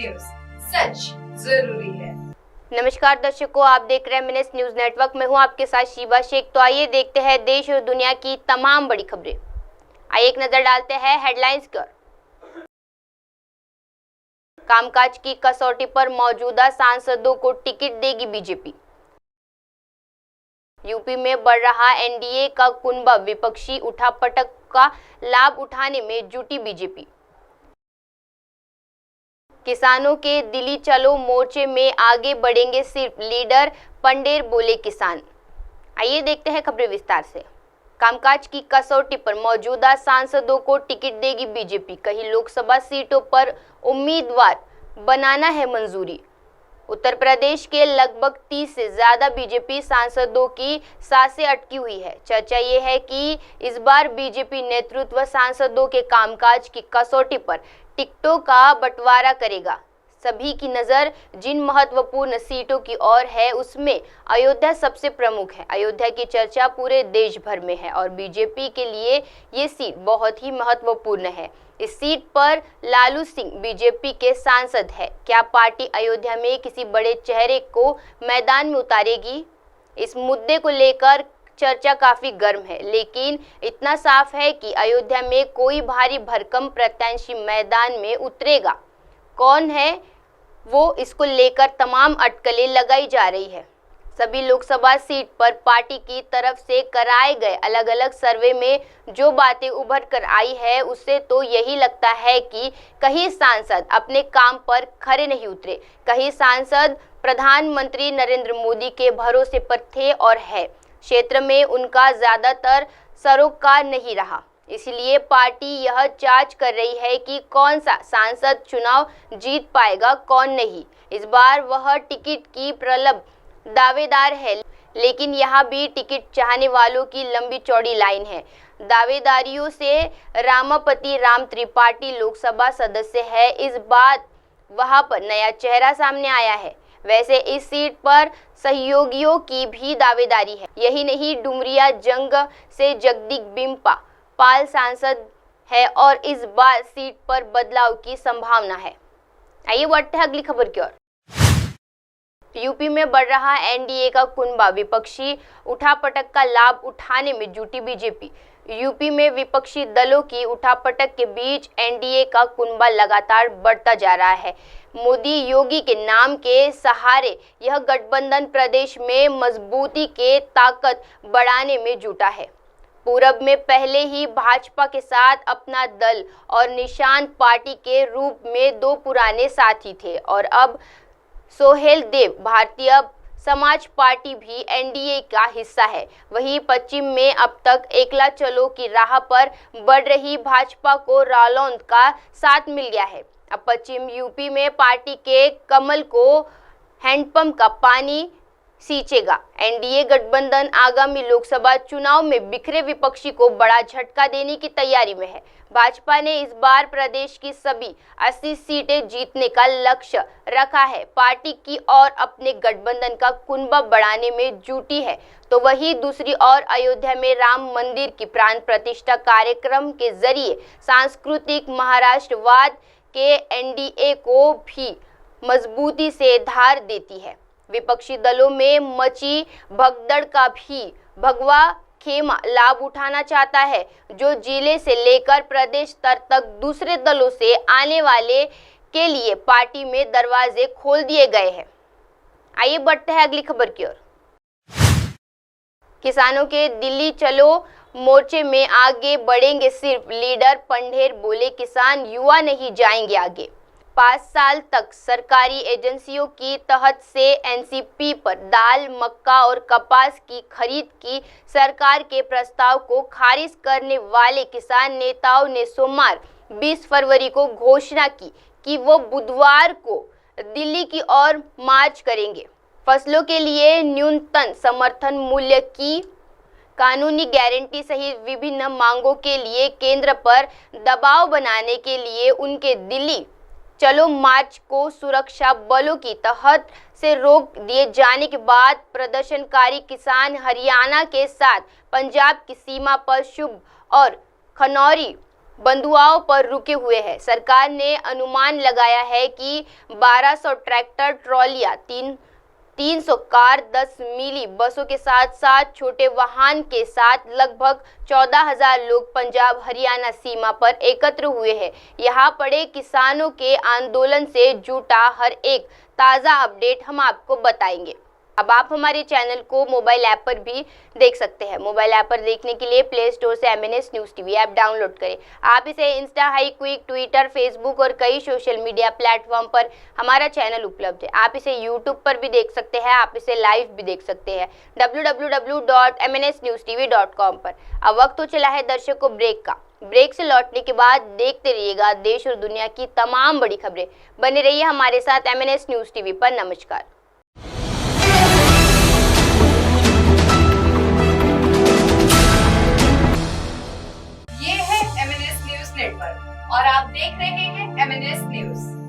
News, सच जरूरी है। नमस्कार दर्शकों, आप देख रहे हैं मिनस न्यूज नेटवर्क में हूं आपके साथ शिवा शेख। तो आइए देखते हैं देश और दुनिया की तमाम बड़ी खबरें। आइए एक नजर डालते हैं हेडलाइंस पर। कामकाज की कसौटी पर मौजूदा सांसदों को टिकट देगी बीजेपी। यूपी में बढ़ रहा एनडीए का कुनबा, विपक्षी उठापटक का लाभ उठाने में जुटी बीजेपी। किसानों के दिल्ली चलो मोर्चे में आगे बढ़ेंगे सिर्फ लीडर पंडेर, बोले किसान। आइए देखते हैं खबरें विस्तार से। कामकाज की कसौटी पर मौजूदा सांसदों को टिकट देगी बीजेपी। कई लोकसभा सीटों पर उम्मीदवार बनाना है मंजूरी। उत्तर प्रदेश के लगभग 30 से ज्यादा बीजेपी सांसदों की सांसें अटकी हुई है। चर्चा ये है कि इस बार बीजेपी नेतृत्व सांसदों के कामकाज की कसौटी पर टिकटों का बंटवारा करेगा। सभी की नज़र जिन महत्वपूर्ण सीटों की ओर है उसमें अयोध्या सबसे प्रमुख है। अयोध्या की चर्चा पूरे देश भर में है और बीजेपी के लिए ये सीट बहुत ही महत्वपूर्ण है। इस सीट पर लालू सिंह बीजेपी के सांसद है। क्या पार्टी अयोध्या में किसी बड़े चेहरे को मैदान में उतारेगी? इस मुद्दे को लेकर चर्चा काफी गर्म है, लेकिन इतना साफ है कि अयोध्या में कोई भारी भरकम प्रत्याशी मैदान में उतरेगा। कौन है वो, इसको लेकर तमाम अटकलें लगाई जा रही है। सभी लोकसभा सीट पर पार्टी की तरफ से कराए गए अलग अलग सर्वे में जो बातें उभर कर आई है उससे तो यही लगता है कि कई सांसद अपने काम पर खरे नहीं उतरे। कई सांसद प्रधानमंत्री नरेंद्र मोदी के भरोसे पर थे और है। क्षेत्र में उनका ज्यादातर सरोकार नहीं रहा। इसलिए पार्टी यह जांच कर रही है कि कौन सा सांसद चुनाव जीत पाएगा, कौन नहीं। इस बार वह टिकट की प्रबल दावेदार है, लेकिन यहाँ भी टिकट चाहने वालों की लंबी चौड़ी लाइन है। दावेदारियों से रामापति राम त्रिपाठी लोकसभा सदस्य है। इस बार वहां पर नया चेहरा सामने आया है। वैसे इस सीट पर सहयोगियों की भी दावेदारी है। यही नहीं, डुमरिया जंग से जगदीश पाल सांसद है और इस बार सीट पर बदलाव की संभावना है। आइए बढ़ते हैं अगली खबर की ओर। यूपी में बढ़ रहा एनडीए का कुनबा, विपक्षी उठापटक का लाभ उठाने में जुटी बीजेपी। यूपी में विपक्षी दलों की उठापटक के बीच एनडीए का कुनबा लगातार बढ़ता जा रहा है। मोदी योगी के नाम के सहारे यह गठबंधन प्रदेश में मजबूती के ताकत बढ़ाने में जुटा है। पूरब में पहले ही भाजपा के साथ अपना दल और निशान पार्टी के रूप में दो पुराने साथी थे और अब सोहेल देव भारतीय समाज पार्टी भी एनडीए का हिस्सा है। वहीं पश्चिम में अब तक एकला चलो की राह पर बढ़ रही भाजपा को रालोद का साथ मिल गया है। अब पश्चिम यूपी में पार्टी के कमल को हैंडपंप का पानी सींचेगा। एनडीए गठबंधन आगामी लोकसभा चुनाव में बिखरे विपक्षी को बड़ा झटका देने की तैयारी में है। भाजपा ने इस बार प्रदेश की सभी 80 सीटें जीतने का लक्ष्य रखा है। पार्टी की ओर अपने गठबंधन का कुनबा बढ़ाने में जुटी है, तो वहीं दूसरी ओर अयोध्या में राम मंदिर की प्राण प्रतिष्ठा कार्यक्रम के जरिए सांस्कृतिक महाराष्ट्रवाद के एनडीए को भी मजबूती से धार देती है। विपक्षी दलों में मची भगदड़ का भी भगवा खेमा लाभ उठाना चाहता है, जो जिले से लेकर प्रदेश स्तर तक दूसरे दलों से आने वाले के लिए पार्टी में दरवाजे खोल दिए गए हैं। आइए बढ़ते हैं अगली खबर की ओर। किसानों के दिल्ली चलो मोर्चे में आगे बढ़ेंगे सिर्फ लीडर पंडेर, बोले किसान, युवा नहीं जाएंगे आगे। 5 साल तक सरकारी एजेंसियों की तहत से एनसीपी पर दाल, मक्का और कपास की खरीद की सरकार के प्रस्ताव को खारिज करने वाले किसान नेताओं ने सोमवार 20 फरवरी को घोषणा की कि वो बुधवार को दिल्ली की ओर मार्च करेंगे। फसलों के लिए न्यूनतम समर्थन मूल्य की कानूनी गारंटी सहित विभिन्न मांगों के लिए केंद्र पर दबाव बनाने के लिए उनके दिल्ली चलो मार्च को सुरक्षा बलों की तहत से रोक दिए जाने के बाद प्रदर्शनकारी किसान हरियाणा के साथ पंजाब की सीमा पर शुभ और खनौरी बंधुआओं पर रुके हुए हैं। सरकार ने अनुमान लगाया है कि 1200 ट्रैक्टर ट्रॉलियां, 300 कार, 10 मिनी बसों के साथ साथ छोटे वाहन के साथ लगभग 14,000 लोग पंजाब हरियाणा सीमा पर एकत्र हुए हैं। यहाँ पड़े किसानों के आंदोलन से जुटा हर एक ताज़ा अपडेट हम आपको बताएंगे। अब आप हमारे चैनल को मोबाइल ऐप पर भी देख सकते हैं। मोबाइल ऐप पर देखने के लिए प्ले स्टोर से MNS news TV app download करें। आप इसे Insta, high quick, Twitter, Facebook और कई सोशल मीडिया प्लेटफॉर्म पर हमारा चैनल उपलब्ध है। आप इसे यूट्यूब पर भी देख सकते हैं, आप इसे लाइव भी देख सकते हैं www.mnsnewstv.com पर। अब वक्त हो चला है दर्शकों ब्रेक का। ब्रेक से लौटने के बाद देखते रहिएगा देश और दुनिया की तमाम बड़ी खबरें। बने रहिए हमारे साथ MNS न्यूज़ टीवी पर। नमस्कार। ये है MNS न्यूज नेटवर्क और आप देख रहे हैं MNS न्यूज।